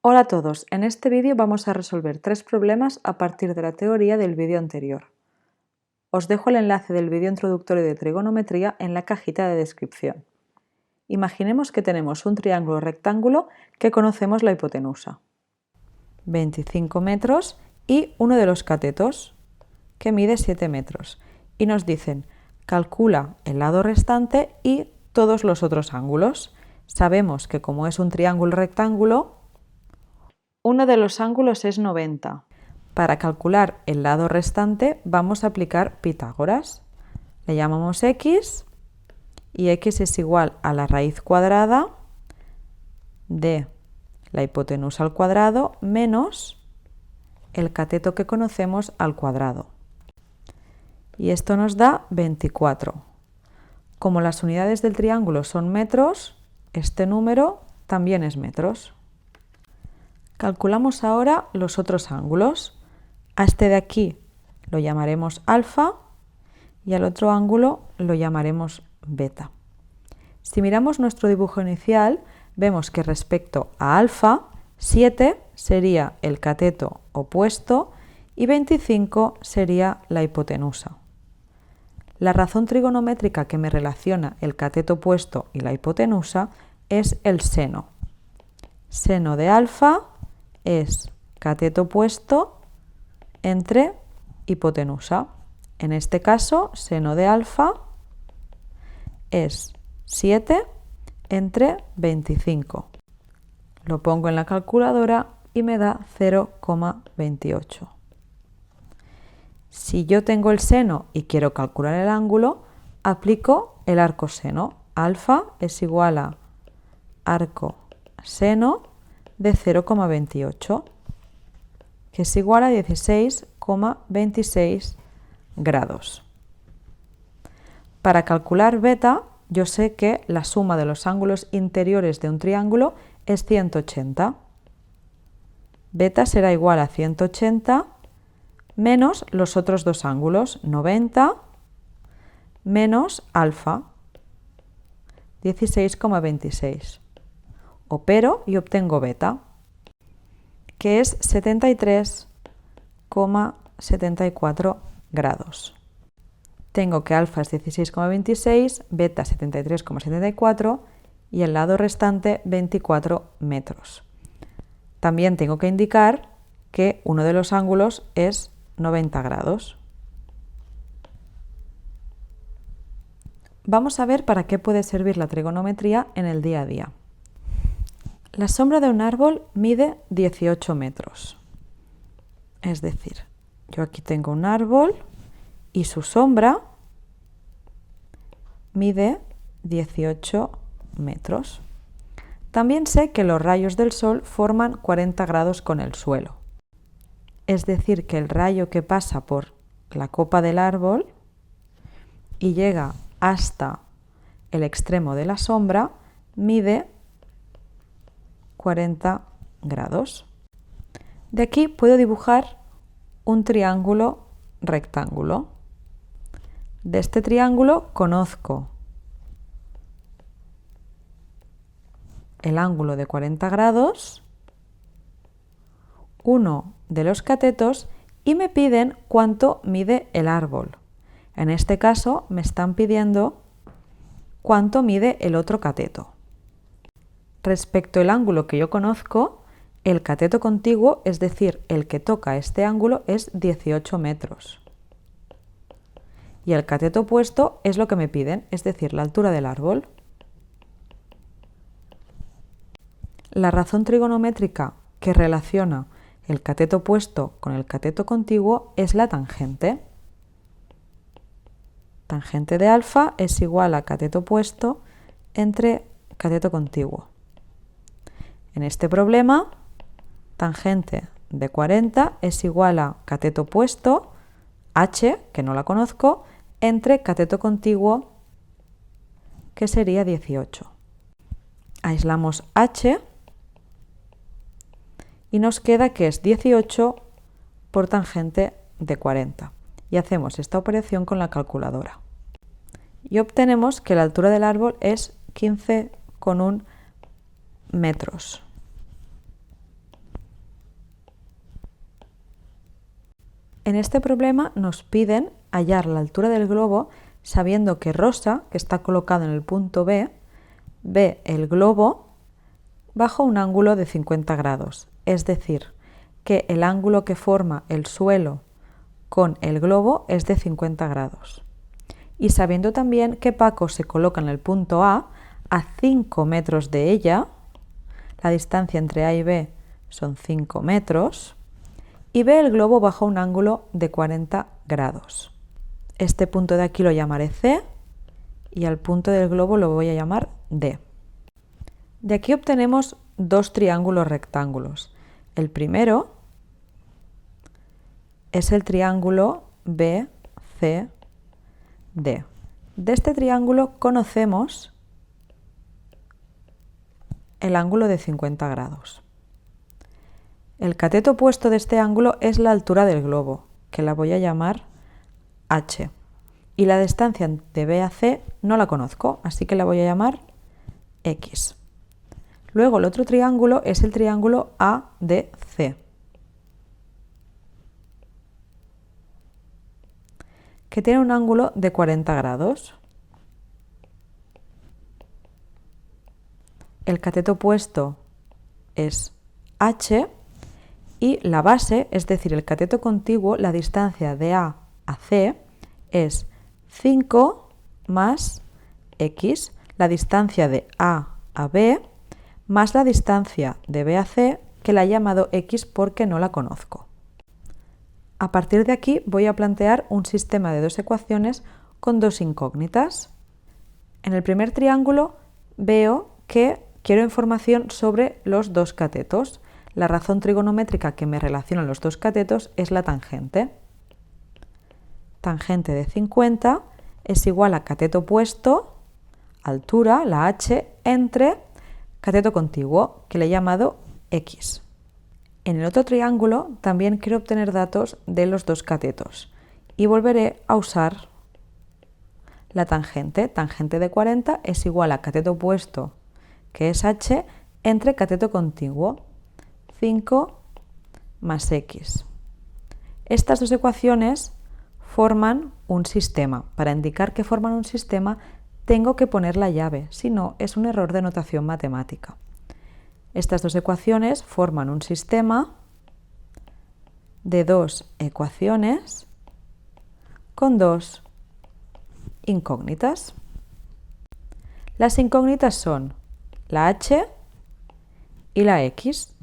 Hola a todos, en este vídeo vamos a resolver 3 problemas a partir de la teoría del vídeo anterior. Os dejo el enlace del vídeo introductorio de trigonometría en la cajita de descripción. Imaginemos que tenemos un triángulo rectángulo que conocemos la hipotenusa, 25 metros, y uno de los catetos, que mide 7 metros, y nos dicen, calcula el lado restante y todos los otros ángulos. Sabemos que como es un triángulo rectángulo, uno de los ángulos es 90. Para calcular el lado restante vamos a aplicar Pitágoras. Le llamamos x y x es igual a la raíz cuadrada de la hipotenusa al cuadrado menos el cateto que conocemos al cuadrado. Y esto nos da 24. Como las unidades del triángulo son metros, este número también es metros. Calculamos ahora los otros ángulos. A este de aquí lo llamaremos alfa y al otro ángulo lo llamaremos beta. Si miramos nuestro dibujo inicial, vemos que respecto a alfa, 7 sería el cateto opuesto y 25 sería la hipotenusa. La razón trigonométrica que me relaciona el cateto opuesto y la hipotenusa es el seno. Seno de alfa es cateto opuesto entre hipotenusa. En este caso, seno de alfa es 7 entre 25. Lo pongo en la calculadora y me da 0,28. Si yo tengo el seno y quiero calcular el ángulo, aplico el arcoseno. Alfa es igual a arcoseno de 0,28, que es igual a 16,26 grados. Para calcular beta, yo sé que la suma de los ángulos interiores de un triángulo es 180. Beta será igual a 180 menos los otros dos ángulos, 90 menos alfa, 16,26. Opero y obtengo beta, que es 73,74 grados. Tengo que alfa es 16,26, beta 73,74 y el lado restante 24 metros. También tengo que indicar que uno de los ángulos es 90 grados. Vamos a ver para qué puede servir la trigonometría en el día a día. La sombra de un árbol mide 18 metros. Es decir, yo aquí tengo un árbol y su sombra mide 18 metros. También sé que los rayos del sol forman 40 grados con el suelo. Es decir, que el rayo que pasa por la copa del árbol y llega hasta el extremo de la sombra mide 40 grados. De aquí puedo dibujar un triángulo rectángulo. De este triángulo conozco el ángulo de 40 grados, uno de los catetos y me piden cuánto mide el árbol. En este caso me están pidiendo cuánto mide el otro cateto. Respecto al ángulo que yo conozco, el cateto contiguo, es decir, el que toca este ángulo, es 18 metros. Y el cateto opuesto es lo que me piden, es decir, la altura del árbol. La razón trigonométrica que relaciona el cateto opuesto con el cateto contiguo es la tangente. Tangente de alfa es igual a cateto opuesto entre cateto contiguo. En este problema, tangente de 40 es igual a cateto opuesto, h, que no la conozco, entre cateto contiguo, que sería 18. Aislamos h y nos queda que es 18 por tangente de 40. Y hacemos esta operación con la calculadora. Y obtenemos que la altura del árbol es 15,1 metros. En este problema nos piden hallar la altura del globo sabiendo que Rosa, que está colocado en el punto B, ve el globo bajo un ángulo de 50 grados, es decir, que el ángulo que forma el suelo con el globo es de 50 grados. Y sabiendo también que Paco se coloca en el punto A 5 metros de ella, la distancia entre A y B son 5 metros, y ve el globo bajo un ángulo de 40 grados. Este punto de aquí lo llamaré C y al punto del globo lo voy a llamar D. De aquí obtenemos dos triángulos rectángulos. El primero es el triángulo BCD. De este triángulo conocemos el ángulo de 50 grados. El cateto opuesto de este ángulo es la altura del globo, que la voy a llamar H. Y la distancia de B a C no la conozco, así que la voy a llamar X. Luego el otro triángulo es el triángulo ADC, que tiene un ángulo de 40 grados. El cateto opuesto es H y la base, es decir, el cateto contiguo, la distancia de A a C es 5 más X, la distancia de A a B, más la distancia de B a C, que la he llamado X porque no la conozco. A partir de aquí voy a plantear un sistema de dos ecuaciones con dos incógnitas. En el primer triángulo veo que quiero información sobre los dos catetos. La razón trigonométrica que me relaciona los dos catetos es la tangente. Tangente de 50 es igual a cateto opuesto, altura, la H, entre cateto contiguo, que le he llamado X. En el otro triángulo también quiero obtener datos de los dos catetos y volveré a usar la tangente. Tangente de 40 es igual a cateto opuesto, que es H, entre cateto contiguo, 5 más X. Estas dos ecuaciones forman un sistema. Para indicar que forman un sistema tengo que poner la llave, si no es un error de notación matemática. Estas dos ecuaciones forman un sistema de dos ecuaciones con dos incógnitas. Las incógnitas son la H y la X.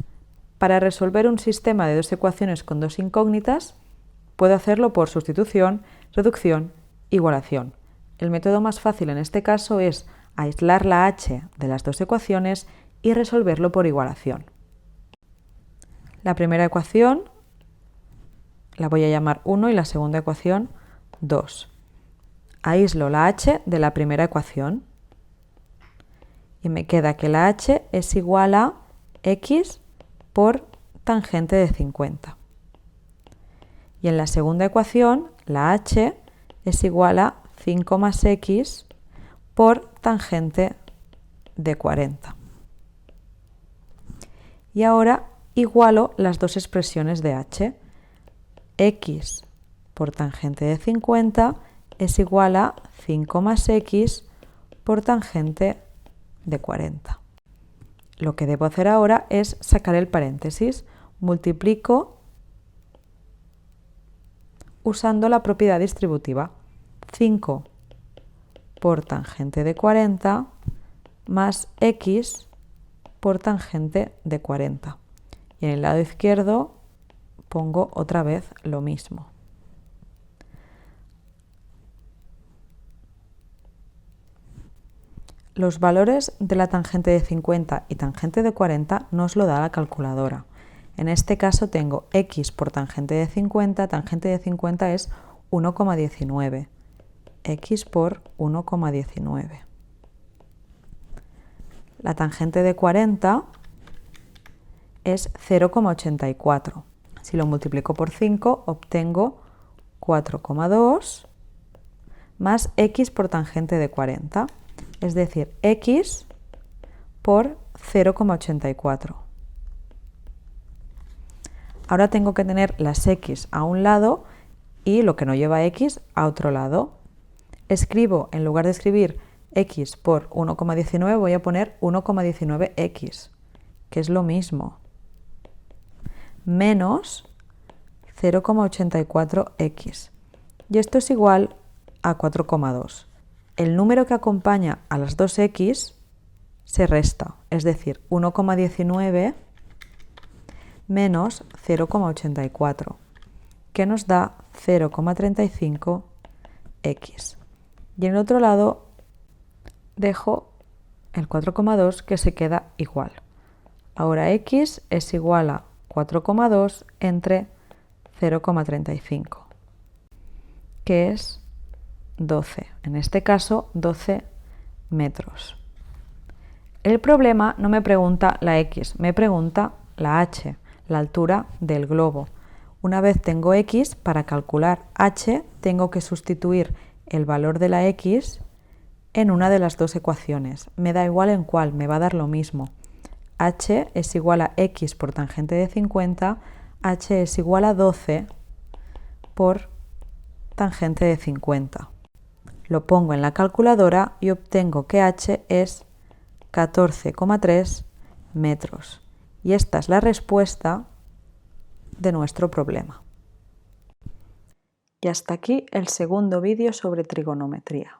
Para resolver un sistema de dos ecuaciones con dos incógnitas, puedo hacerlo por sustitución, reducción, igualación. El método más fácil en este caso es aislar la H de las dos ecuaciones y resolverlo por igualación. La primera ecuación la voy a llamar 1 y la segunda ecuación 2. Aíslo la H de la primera ecuación y me queda que la H es igual a X por tangente de 50. Y en la segunda ecuación, la H es igual a 5 más X por tangente de 40. Y ahora igualo las dos expresiones de H. X por tangente de 50 es igual a 5 más X por tangente de 40. Lo que debo hacer ahora es sacar el paréntesis. Multiplico usando la propiedad distributiva. 5 por tangente de 40 más X por tangente de 40. Y en el lado izquierdo pongo otra vez lo mismo. Los valores de la tangente de 50 y tangente de 40 nos lo da la calculadora. En este caso tengo X por tangente de 50 es 1,19. X por 1,19. La tangente de 40 es 0,84. Si lo multiplico por 5 obtengo 4,2 más X por tangente de 40. Es decir, X por 0,84. Ahora tengo que tener las x a un lado y lo que no lleva x a otro lado. Escribo, en lugar de escribir x por 1,19, voy a poner 1,19x, que es lo mismo, menos 0,84x. Y esto es igual a 4,2. El número que acompaña a las dos x se resta, es decir, 1,19 menos 0,84, que nos da 0,35x. Y en el otro lado dejo el 4,2 que se queda igual. Ahora x es igual a 4,2 entre 0,35, que es 12, en este caso 12 metros. El problema no me pregunta la x, me pregunta la h, la altura del globo. Una vez tengo x, para calcular h tengo que sustituir el valor de la x en una de las dos ecuaciones. Me da igual en cuál, me va a dar lo mismo. H es igual a x por tangente de 50, h es igual a 12 por tangente de 50. Lo pongo en la calculadora y obtengo que h es 14,3 metros. Y esta es la respuesta de nuestro problema. Y hasta aquí el segundo vídeo sobre trigonometría.